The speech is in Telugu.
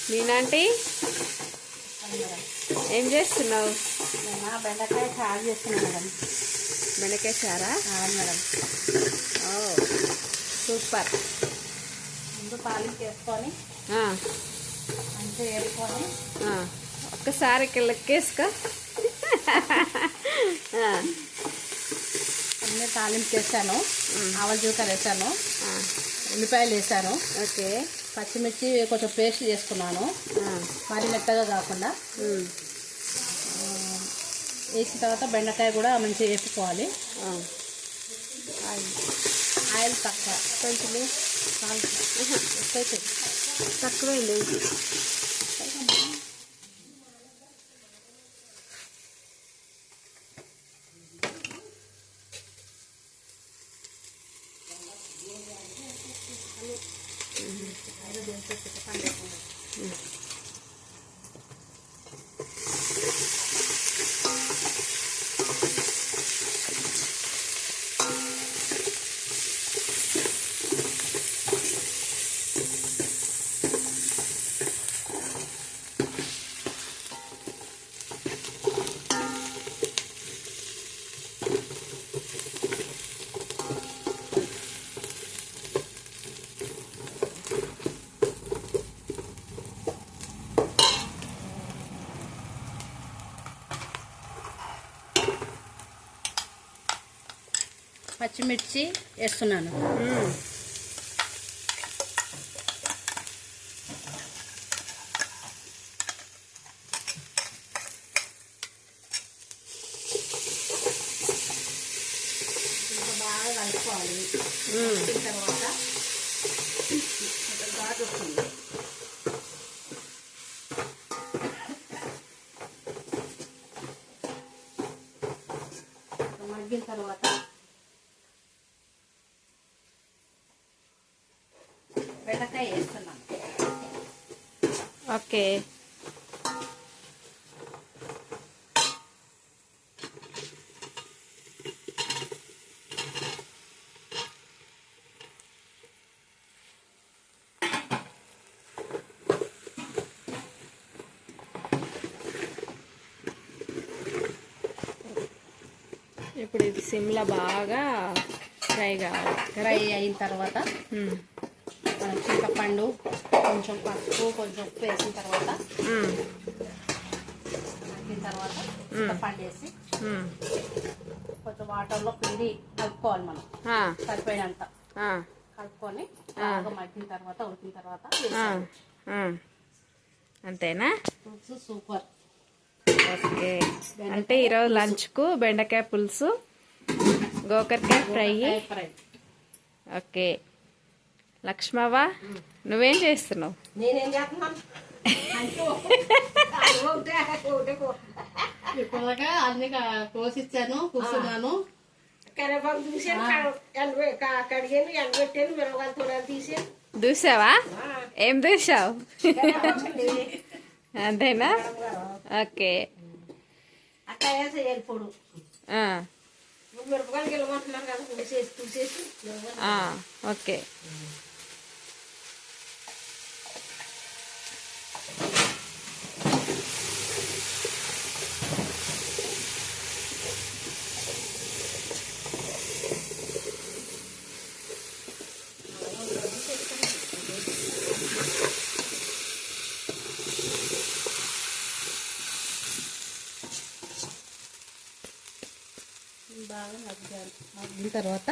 మీనాంటీ ఏం చేస్తున్నావు? బెండకాయ చారు చేస్తున్నాను మేడం. బెండకాయ చారా? మేడం. ఓ సూపర్. ముందు తాలింపు వేసుకొని మంచిగా వేసుకొని ఒక్కసారి ఇక్కడ లెక్కేసుకో. అన్నీ తాలింపు వేసాను, ఆవల జీలకర్ర వేసాను, ఉల్లిపాయలు వేసాను. ఓకే. పచ్చిమిర్చి కొంచెం పేస్ట్ చేసుకున్నాను, మరి మెత్తగా కాకుండా. వేసిన తర్వాత బెండకాయ కూడా మంచిగా వేపుకోవాలి. ఆయిల్ తక్కువ, కొంచెం తక్కువైంది. పచ్చిమిర్చి వేస్తున్నాను. బాగా కలుపుకోవాలి. తర్వాత ఘాటు వస్తుంది. మగ్గిన తర్వాత బెండకాయ వేస్తున్నాను. ఓకే. ఇప్పుడు ఇది సిమ్లో బాగా ఫ్రై కావాలి. ఫ్రై అయిన తర్వాత చింతపండు, కొంచెం పసుపు, కొంచెం ఉప్పు వేసిన తర్వాత మగ్గిన తర్వాత చింతపండు వేసి కొంచెం వాటర్లో పిండి కలుపుకోవాలి. మనం సరిపోయినంత కలుపుకొని బాగా మగ్గిన తర్వాత ఉడికిన తర్వాత అంతేనా? సూపర్. ఓకే. అంటే ఈరోజు లంచ్కు బెండకాయ పులుసు, గోకరకాయ ఫ్రై. ఓకే. లక్ష్మవ్వ, నువ్వేం చేస్తున్నావు? నేనేం చేస్తున్నాను, ఇప్పటిదాకా అన్ని కోసిచ్చాను, కూర్చున్నాను. కరివేపాకు చూసాను, కడిగాను, ఎండబెట్టాను, మిరపకాయలు తీసాను. దూసావా? ఏం దూసావు? అంతేనా? ఓకే. అట్లా వేసేయాలి. ఇప్పుడు మిరపకాయలు గెలమంటున్నాను కదా, చూసేసి. ఓకే. బాగా మగ్గిన తర్వాత